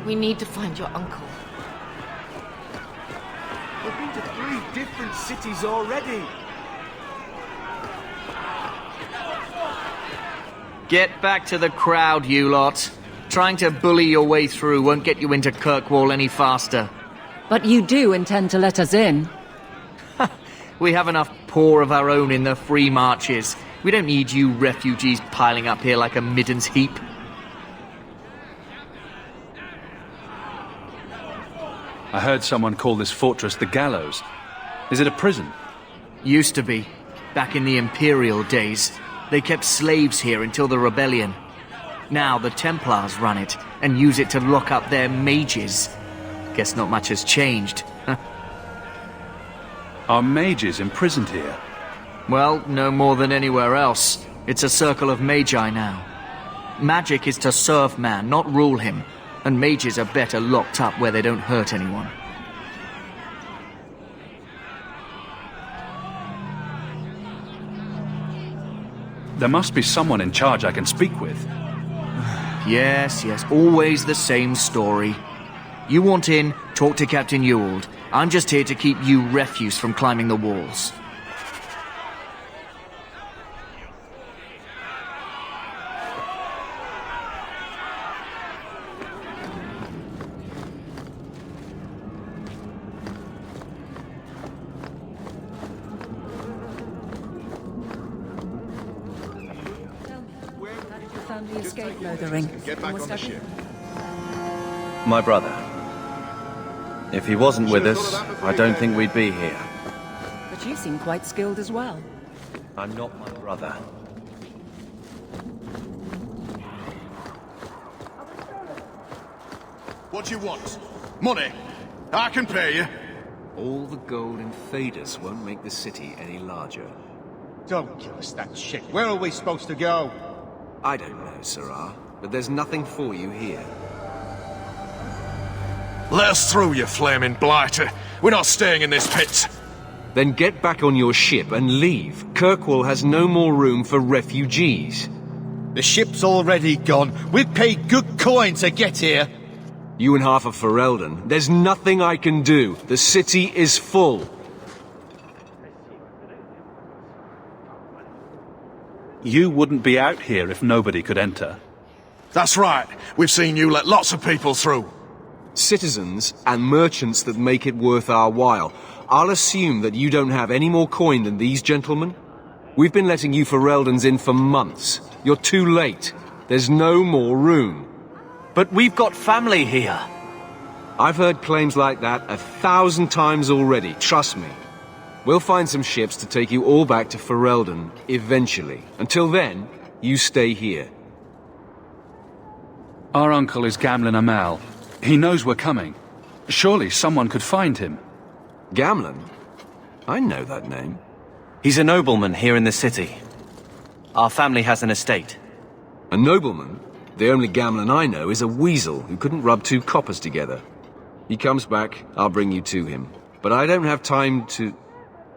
We need to find your uncle. We've been to 3 different cities already. Get back to the crowd, you lot. Trying to bully your way through won't get you into Kirkwall any faster. But you do intend to let us in? We have enough poor of our own in the free marches. We don't need you refugees piling up here like a middens heap. I heard someone call this fortress the Gallows. Is it a prison? Used to be. Back in the Imperial days. They kept slaves here until the rebellion. Now the Templars run it and use it to lock up their mages. Guess not much has changed. Are mages imprisoned here? Well, no more than anywhere else. It's a circle of magi now. Magic is to serve man, not rule him. And mages are better locked up where they don't hurt anyone. There must be someone in charge I can speak with. Yes, always the same story. You want in, talk to Captain Ewald. I'm just here to keep you refuse from climbing the walls. How did your family escape Lothering? Get back on the ship. My brother. If he wasn't with us, I don't think we'd be here. But you seem quite skilled as well. I'm not my brother. What do you want? Money? I can pay you. All the gold in Phaedus won't make the city any larger. Don't give us that shit. Where are we supposed to go? I don't know, Sirrah, but there's nothing for you here. Let us through, you flaming blighter. We're not staying in this pit. Then get back on your ship and leave. Kirkwall has no more room for refugees. The ship's already gone. We've paid good coin to get here. You and half of Ferelden. There's nothing I can do. The city is full. You wouldn't be out here if nobody could enter. That's right. We've seen you let lots of people through. Citizens and merchants that make it worth our while. I'll assume that you don't have any more coin than these gentlemen. We've been letting you Fereldans in for months. You're too late. There's no more room. But we've got family here. I've heard claims like that 1,000 times already, trust me. We'll find some ships to take you all back to Ferelden, eventually. Until then, you stay here. Our uncle is Gamlen Amal. He knows we're coming. Surely someone could find him. Gamlen? I know that name. He's a nobleman here in the city. Our family has an estate. A nobleman? The only Gamlen I know is a weasel who couldn't rub 2 coppers together. He comes back, I'll bring you to him. But I don't have time to...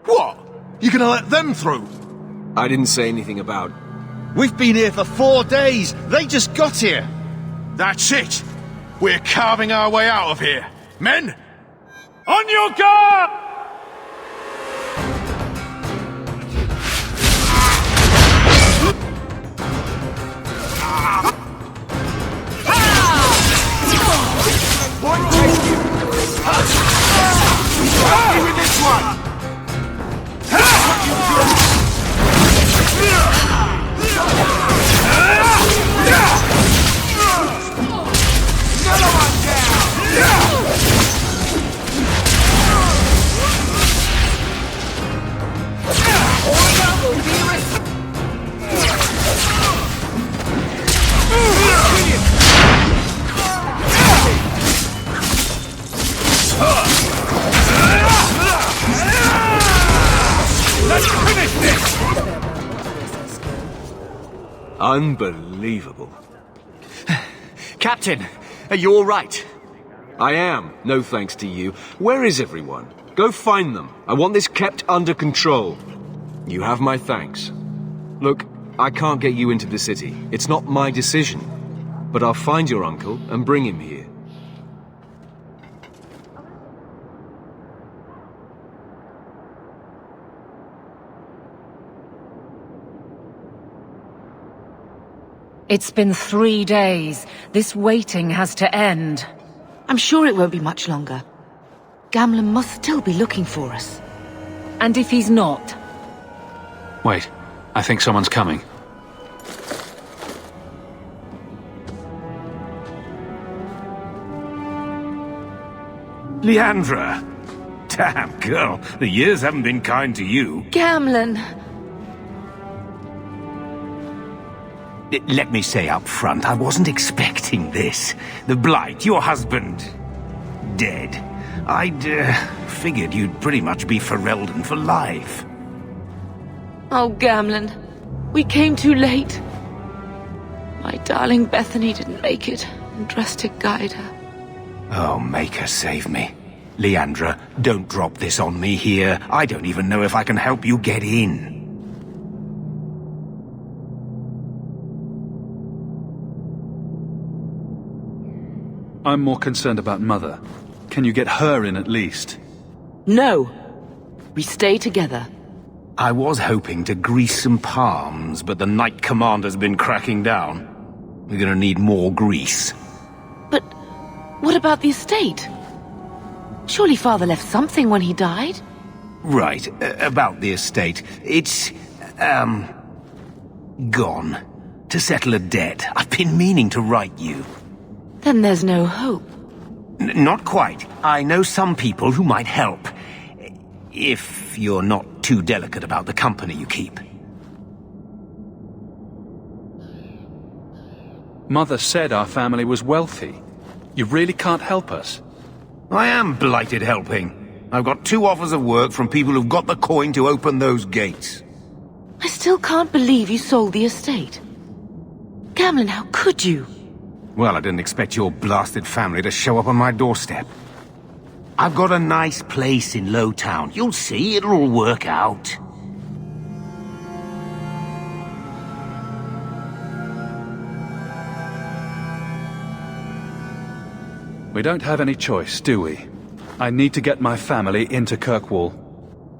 What? You gonna let them through? I didn't say anything about... We've been here for 4 days. They just got here. That's it. We're carving our way out of here. Men, on your guard! With this one! Another one down! Let's finish this! Unbelievable. Captain, are you all right? I am, no thanks to you. Where is everyone? Go find them. I want this kept under control. You have my thanks. Look, I can't get you into the city. It's not my decision. But I'll find your uncle and bring him here. It's been 3 days. This waiting has to end. I'm sure it won't be much longer. Gamlen must still be looking for us. And if he's not? Wait, I think someone's coming. Leandra! Damn, girl, the years haven't been kind to you. Gamlen! Let me say up front, I wasn't expecting this. The Blight, your husband, dead. I'd figured you'd pretty much be Ferelden for life. Oh, Gamlen. We came too late. My darling Bethany didn't make it, and Drastic guide her. Oh, make her save me. Leandra, don't drop this on me here. I don't even know if I can help you get in. I'm more concerned about Mother. Can you get her in at least? No. We stay together. I was hoping to grease some palms, but the Knight Commander's been cracking down. We're gonna need more grease. But what about the estate? Surely Father left something when he died? Right, about the estate. It's, gone. To settle a debt. I've been meaning to write you. Then there's no hope. Not quite. I know some people who might help. If you're not too delicate about the company you keep. Mother said our family was wealthy. You really can't help us. I am blighted helping. I've got 2 offers of work from people who've got the coin to open those gates. I still can't believe you sold the estate. Gamlen, how could you? Well, I didn't expect your blasted family to show up on my doorstep. I've got a nice place in Lowtown. You'll see, it'll all work out. We don't have any choice, do we? I need to get my family into Kirkwall.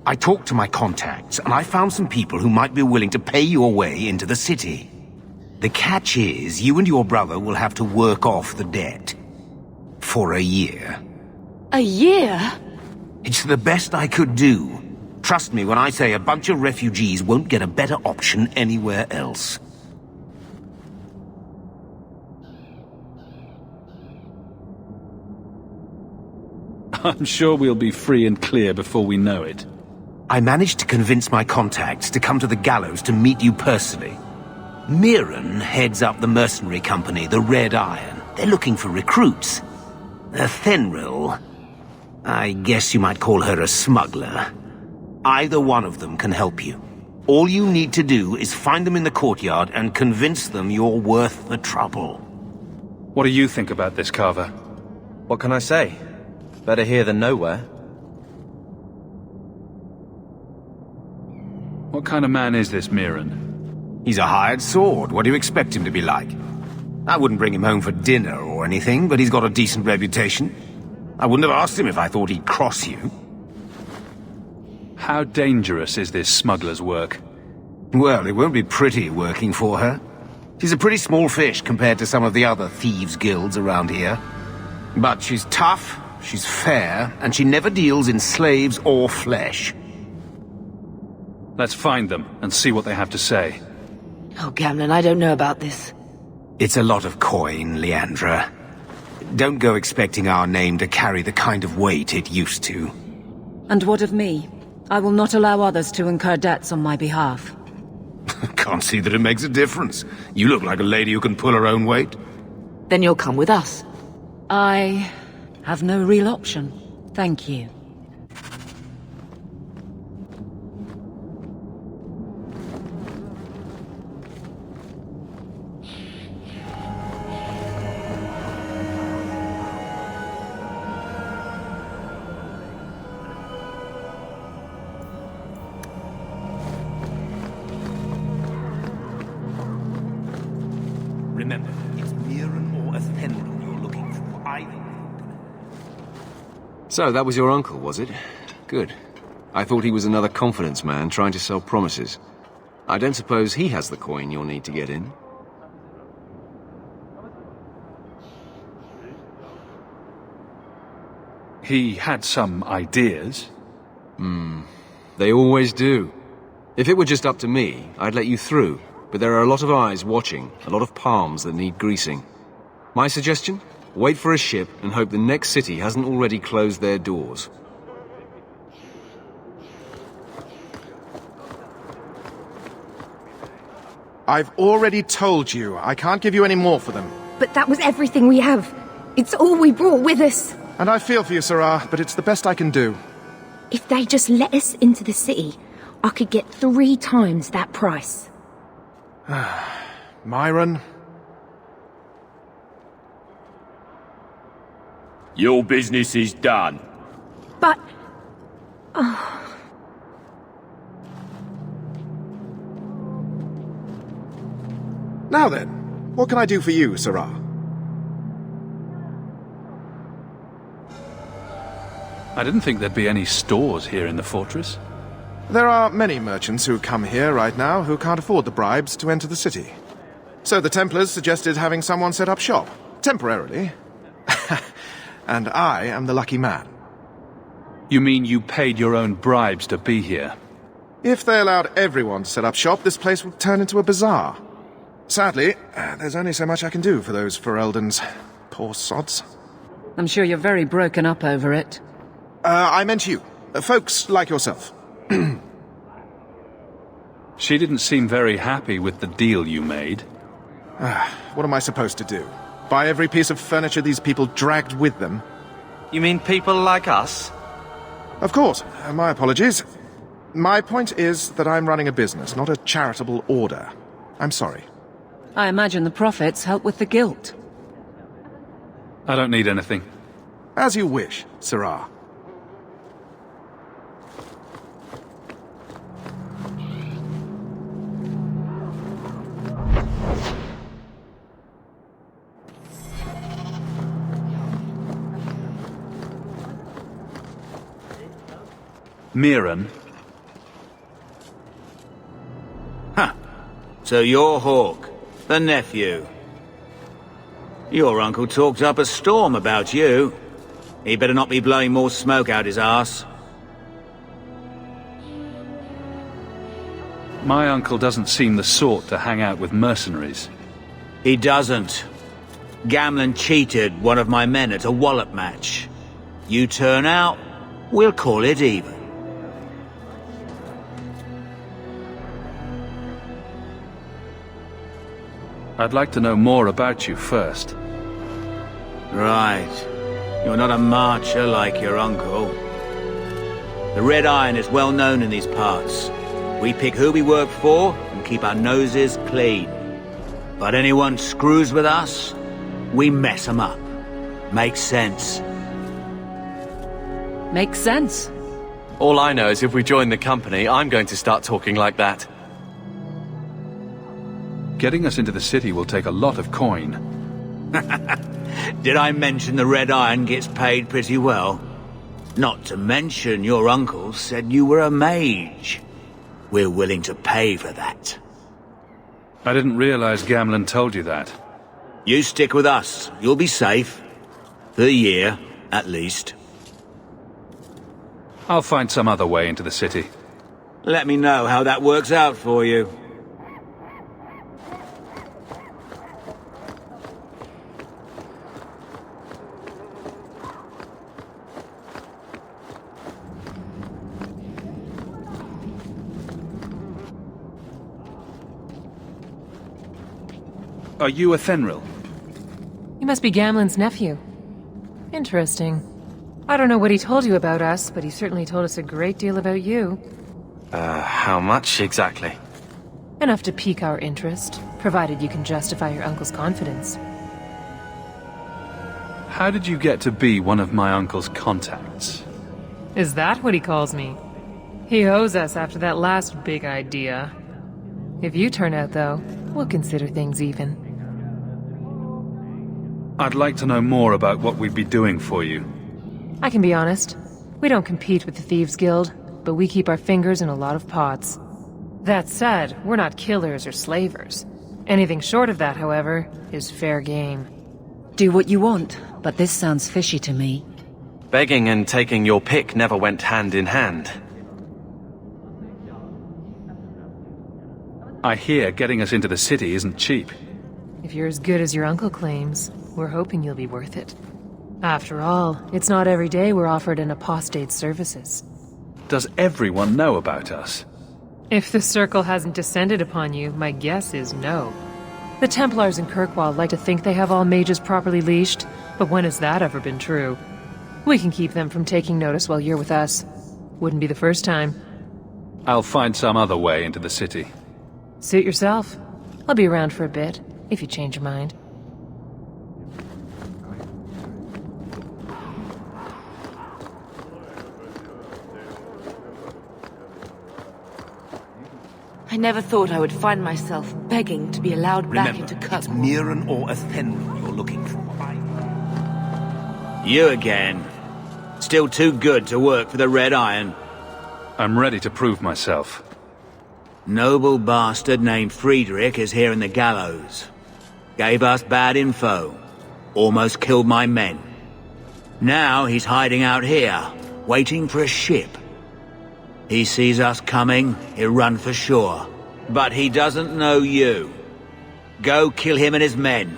I talked to my contacts, and I found some people who might be willing to pay your way into the city. The catch is, you and your brother will have to work off the debt. For a year. A year? It's the best I could do. Trust me when I say a bunch of refugees won't get a better option anywhere else. I'm sure we'll be free and clear before we know it. I managed to convince my contacts to come to the gallows to meet you personally. Mirren heads up the mercenary company, the Red Iron. They're looking for recruits. Fenril, I guess you might call her a smuggler. Either one of them can help you. All you need to do is find them in the courtyard and convince them you're worth the trouble. What do you think about this, Carver? What can I say? Better here than nowhere. What kind of man is this Mirren? He's a hired sword. What do you expect him to be like? I wouldn't bring him home for dinner or anything, but he's got a decent reputation. I wouldn't have asked him if I thought he'd cross you. How dangerous is this smuggler's work? Well, it won't be pretty working for her. She's a pretty small fish compared to some of the other thieves' guilds around here. But she's tough, she's fair, and she never deals in slaves or flesh. Let's find them and see what they have to say. Oh, Gamlen, I don't know about this. It's a lot of coin, Leandra. Don't go expecting our name to carry the kind of weight it used to. And what of me? I will not allow others to incur debts on my behalf. Can't see that it makes a difference. You look like a lady who can pull her own weight. Then you'll come with us. I have no real option. Thank you. Remember, it's Mirren or Athenril you're looking for. Either. So, that was your uncle, was it? Good. I thought he was another confidence man trying to sell promises. I don't suppose he has the coin you'll need to get in. He had some ideas. They always do. If it were just up to me, I'd let you through. But there are a lot of eyes watching, a lot of palms that need greasing. My suggestion? Wait for a ship and hope the next city hasn't already closed their doors. I've already told you, I can't give you any more for them. But that was everything we have. It's all we brought with us. And I feel for you, Sirrah, but it's the best I can do. If they just let us into the city, I could get 3 times that price. Myron? Your business is done. But... Now then, what can I do for you, Sirrah? I didn't think there'd be any stores here in the fortress. There are many merchants who come here right now who can't afford the bribes to enter the city. So the Templars suggested having someone set up shop, temporarily. And I am the lucky man. You mean you paid your own bribes to be here? If they allowed everyone to set up shop, this place would turn into a bazaar. Sadly, there's only so much I can do for those Fereldans. Poor sods. I'm sure you're very broken up over it. I meant you. Folks like yourself. She didn't seem very happy with the deal you made. What am I supposed to do? Buy every piece of furniture these people dragged with them? You mean people like us? Of course. My apologies. My point is that I'm running a business, not a charitable order. I'm sorry. I imagine the profits help with the guilt. I don't need anything. As you wish, Sirrah. Mirren? Huh. So you're Hawke, the nephew. Your uncle talked up a storm about you. He better not be blowing more smoke out his arse. My uncle doesn't seem the sort to hang out with mercenaries. He doesn't. Gamlen cheated one of my men at a wallop match. You turn out, we'll call it even. I'd like to know more about you first. Right. You're not a marcher like your uncle. The Red Iron is well known in these parts. We pick who we work for and keep our noses clean. But anyone screws with us, we mess them up. Makes sense. Makes sense. All I know is if we join the company, I'm going to start talking like that. Getting us into the city will take a lot of coin. Did I mention the Red Iron gets paid pretty well? Not to mention your uncle said you were a mage. We're willing to pay for that. I didn't realize Gamlen told you that. You stick with us. You'll be safe. For a year, at least. I'll find some other way into the city. Let me know how that works out for you. Are you a Fenril? You must be Gamlen's nephew. Interesting. I don't know what he told you about us, but he certainly told us a great deal about you. How much exactly? Enough to pique our interest, provided you can justify your uncle's confidence. How did you get to be one of my uncle's contacts? Is that what he calls me? He owes us after that last big idea. If you turn out, though, we'll consider things even. I'd like to know more about what we'd be doing for you. I can be honest. We don't compete with the Thieves Guild, but we keep our fingers in a lot of pots. That said, we're not killers or slavers. Anything short of that, however, is fair game. Do what you want, but this sounds fishy to me. Begging and taking your pick never went hand in hand. I hear getting us into the city isn't cheap. If you're as good as your uncle claims, we're hoping you'll be worth it. After all, it's not every day we're offered an apostate's services. Does everyone know about us? If the Circle hasn't descended upon you, my guess is no. The Templars in Kirkwall like to think they have all mages properly leashed, but when has that ever been true? We can keep them from taking notice while you're with us. Wouldn't be the first time. I'll find some other way into the city. Suit yourself. I'll be around for a bit, if you change your mind. I never thought I would find myself begging to be allowed back into Remember, Kirkwall. it's Mirren or Athenry you're looking for. You again. Still too good to work for the Red Iron. I'm ready to prove myself. Noble bastard named Friedrich is here in the gallows. Gave us bad info. Almost killed my men. Now he's hiding out here, waiting for a ship. He sees us coming, he'll run for sure. But he doesn't know you. Go kill him and his men.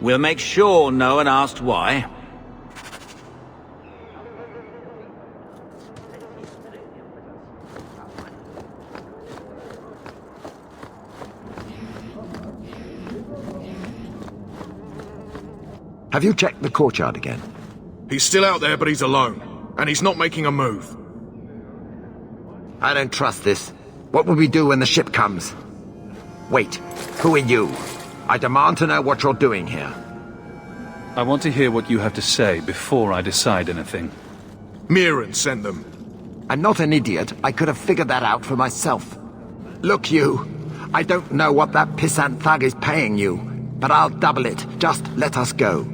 We'll make sure no one asks why. Have you checked the courtyard again? He's still out there, but he's alone. And he's not making a move. I don't trust this. What will we do when the ship comes? Wait, who are you? I demand to know what you're doing here. I want to hear what you have to say before I decide anything. Mirren sent them. I'm not an idiot. I could have figured that out for myself. Look, you. I don't know what that pissant thug is paying you, but I'll double it. Just let us go.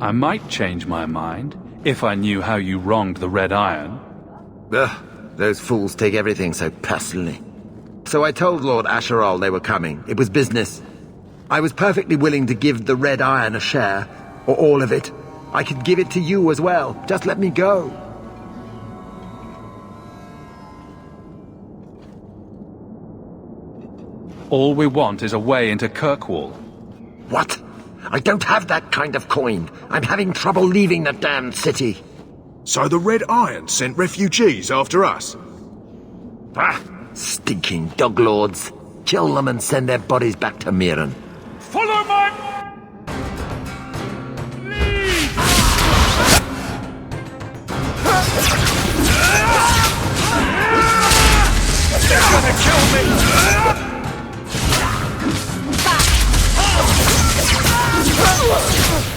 I might change my mind if I knew how you wronged the Red Iron. Ugh, those fools take everything so personally. So I told Lord Asherall they were coming. It was business. I was perfectly willing to give the Red Iron a share, or all of it. I could give it to you as well. Just let me go. All we want is a way into Kirkwall. What? I don't have that kind of coin. I'm having trouble leaving the damned city. So the Red Iron sent refugees after us? Ah, stinking dog lords. Kill them and send their bodies back to Mirren. Follow my... They're gonna kill me!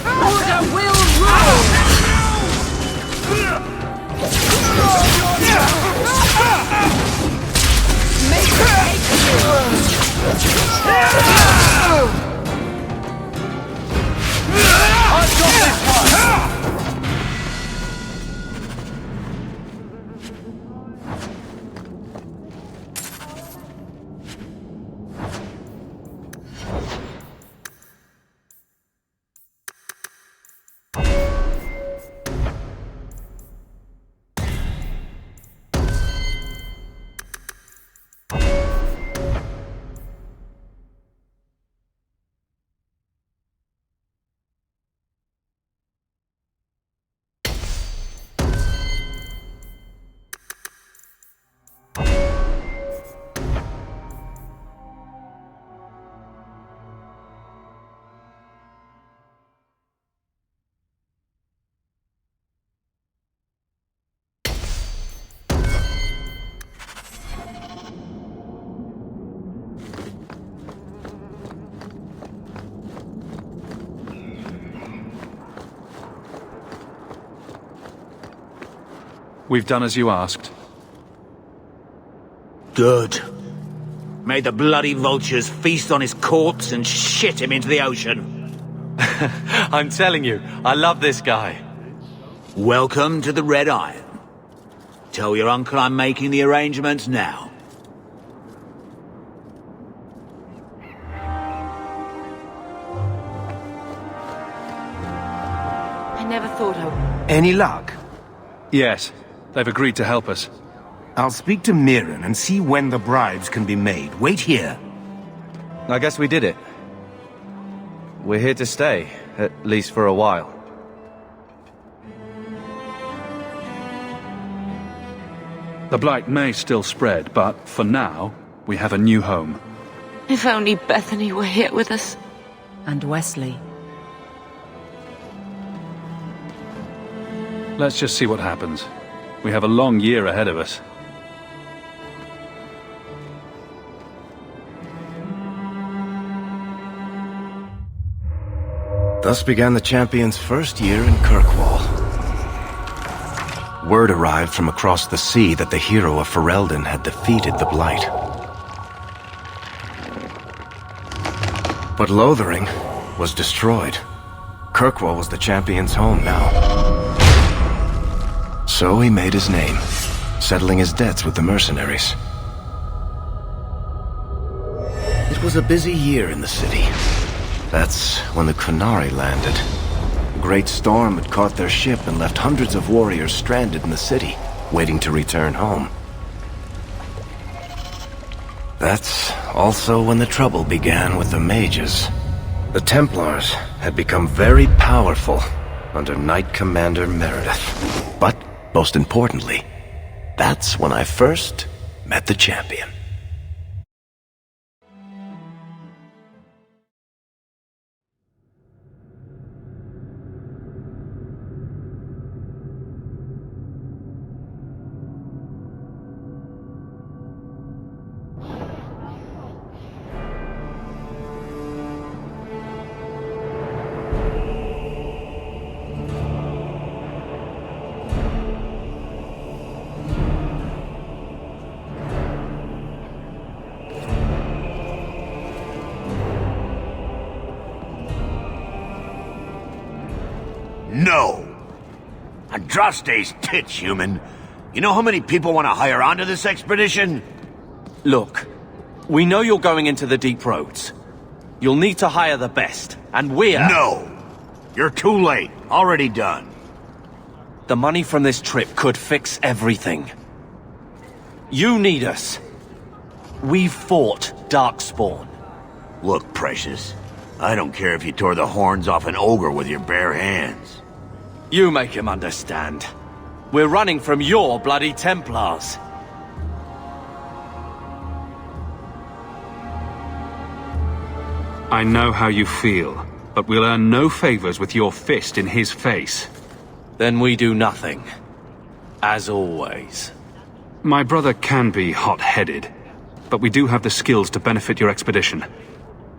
Order will rule! Make I've got this one! We've done as you asked. Good. May the bloody vultures feast on his corpse and shit him into the ocean. I'm telling you, I love this guy. Welcome to the Red Iron. Tell your uncle I'm making the arrangements now. I never Auto. Any luck? Yes, they've agreed to help us. I'll speak to Mirren and see when the bribes can be made. Wait here. I guess we did it. We're here to stay, at least for a while. The blight may still spread, but for now, we have a new home. If only Bethany were here with us. And Wesley. Let's just see what happens. We have a long year ahead of us. Thus began the champion's first year in Kirkwall. Word arrived from across the sea that the hero of Ferelden had defeated the Blight. But Lothering was destroyed. Kirkwall was the champion's home now. So he made his name, settling his debts with the mercenaries. It was a busy year in the city. That's when the Kunari landed. A great storm had caught their ship and left hundreds of warriors stranded in the city, waiting to return home. That's also when the trouble began with the mages. The Templars had become very powerful under Knight Commander Meredith. But, most importantly, that's when I first met the champion. No! Andraste's tits, human. You know how many people want to hire onto this expedition? Look, we know you're going into the deep roads. You'll need to hire the best, and we're... No! You're too late. Already done. The money from this trip could fix everything. You need us. We've fought Darkspawn. Look, Precious. I don't care if you tore the horns off an ogre with your bare hands. You make him understand. We're running from your bloody Templars. I know how you feel, but we'll earn no favors with your fist in his face. Then we do nothing. As always. My brother can be hot-headed, but we do have the skills to benefit your expedition.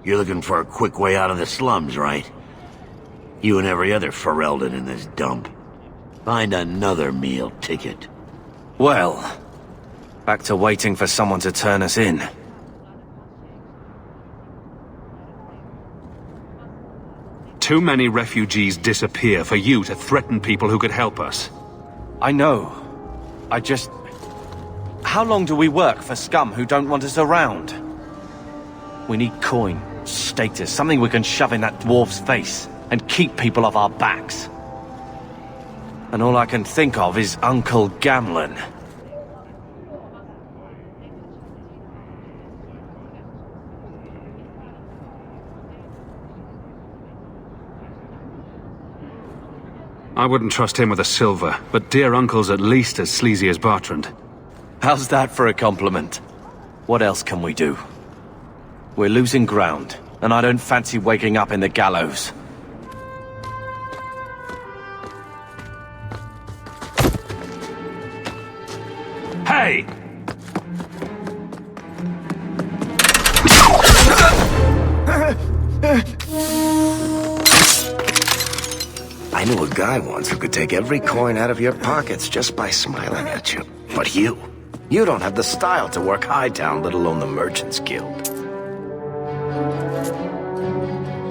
You're looking for a quick way out of the slums, right? You and every other Ferelden in this dump. Find another meal ticket. Well, back to waiting for someone to turn us in. Too many refugees disappear for you to threaten people who could help us. I know. I just... How long do we work for scum who don't want us around? We need coin, status, something we can shove in that dwarf's face and keep people off our backs. And all I can think of is Uncle Gamlen. I wouldn't trust him with a silver, but dear Uncle's at least as sleazy as Bertrand. How's that for a compliment? What else can we do? We're losing ground, and I don't fancy waking up in the gallows. Hey! I knew a guy once who could take every coin out of your pockets just by smiling at you. But you don't have the style to work Hightown, let alone the Merchants Guild.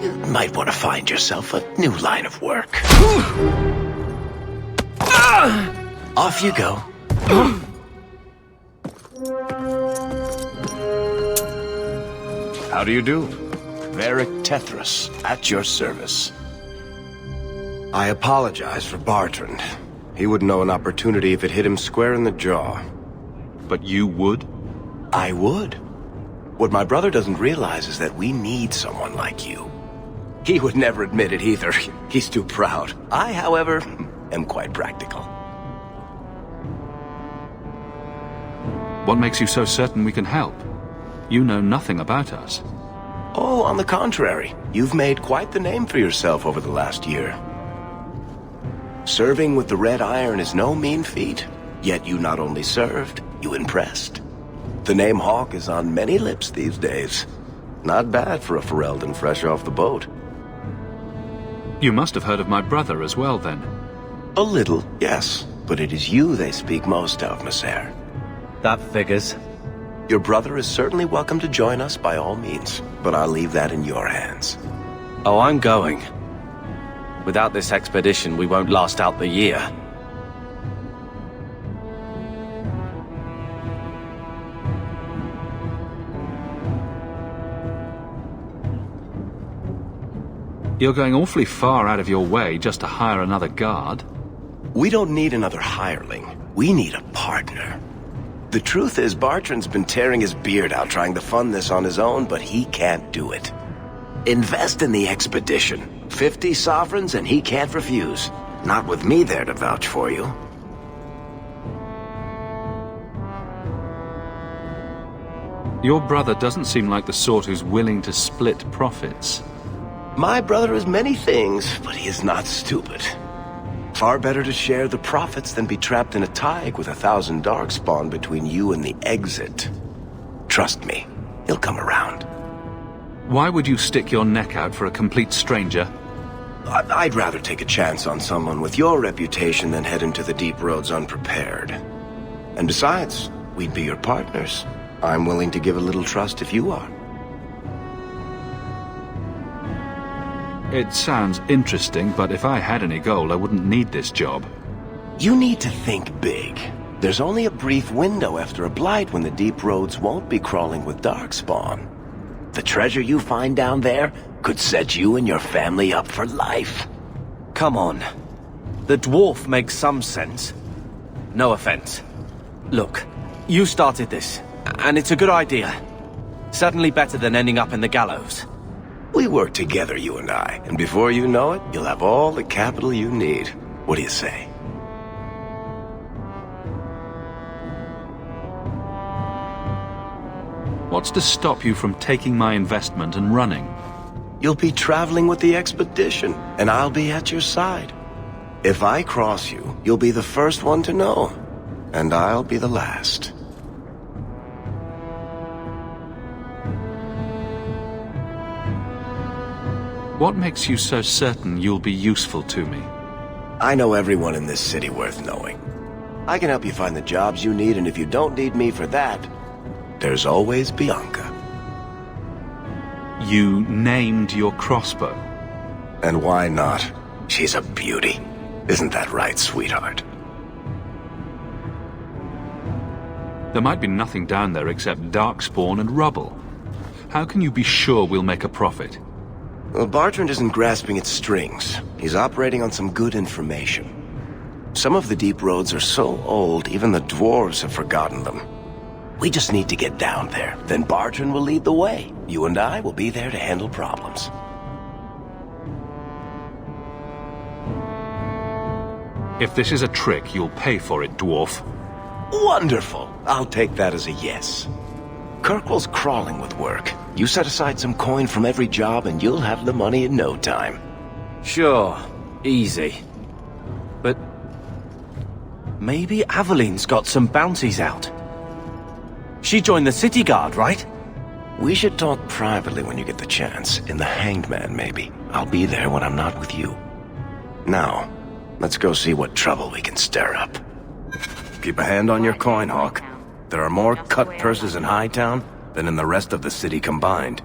You might want to find yourself a new line of work. Off you go. How do you do? Varric Tethras, at your service. I apologize for Bartrand. He wouldn't know an opportunity if it hit him square in the jaw. But you would? I would. What my brother doesn't realize is that we need someone like you. He would never admit it either. He's too proud. I, however, am quite practical. What makes you so certain we can help? You know nothing about us. Oh, on the contrary. You've made quite the name for yourself over the last year. Serving with the Red Iron is no mean feat. Yet you not only served, you impressed. The name Hawke is on many lips these days. Not bad for a Ferelden fresh off the boat. You must have heard of my brother as well, then. A little, yes. But it is you they speak most of, Messer. That figures. Your brother is certainly welcome to join us by all means, but I'll leave that in your hands. Oh, I'm going. Without this expedition, we won't last out the year. You're going awfully far out of your way just to hire another guard. We don't need another hireling. We need a partner. The truth is, Bartrand's been tearing his beard out trying to fund this on his own, but he can't do it. Invest in the expedition. 50 sovereigns and he can't refuse. Not with me there to vouch for you. Your brother doesn't seem like the sort who's willing to split profits. My brother is many things, but he is not stupid. Far better to share the profits than be trapped in a tide with 1,000 darkspawn between you and the exit. Trust me, he'll come around. Why would you stick your neck out for a complete stranger? I'd rather take a chance on someone with your reputation than head into the deep roads unprepared. And besides, we'd be your partners. I'm willing to give a little trust if you are. It sounds interesting, but if I had any gold, I wouldn't need this job. You need to think big. There's only a brief window after a blight when the deep roads won't be crawling with darkspawn. The treasure you find down there could set you and your family up for life. Come on. The dwarf makes some sense. No offense. Look, you started this, and it's a good idea. Certainly better than ending up in the gallows. We work together, you and I, and before you know it, you'll have all the capital you need. What do you say? What's to stop you from taking my investment and running? You'll be traveling with the expedition, and I'll be at your side. If I cross you, you'll be the first one to know, and I'll be the last. What makes you so certain you'll be useful to me? I know everyone in this city worth knowing. I can help you find the jobs you need, and if you don't need me for that, there's always Bianca. You named your crossbow. And why not? She's a beauty. Isn't that right, sweetheart? There might be nothing down there except darkspawn and rubble. How can you be sure we'll make a profit? Well, Bartrand isn't grasping at strings. He's operating on some good information. Some of the deep roads are so old, even the dwarves have forgotten them. We just need to get down there. Then Bartrand will lead the way. You and I will be there to handle problems. If this is a trick, you'll pay for it, dwarf. Wonderful! I'll take that as a yes. Kirkwall's crawling with work. You set aside some coin from every job and you'll have the money in no time. Sure. Easy. But maybe Aveline's got some bounties out. She joined the city guard, right? We should talk privately when you get the chance. In the Hanged Man, maybe. I'll be there when I'm not with you. Now, let's go see what trouble we can stir up. Keep a hand on your coin, Hawke. There are more cut purses in Hightown than in the rest of the city combined.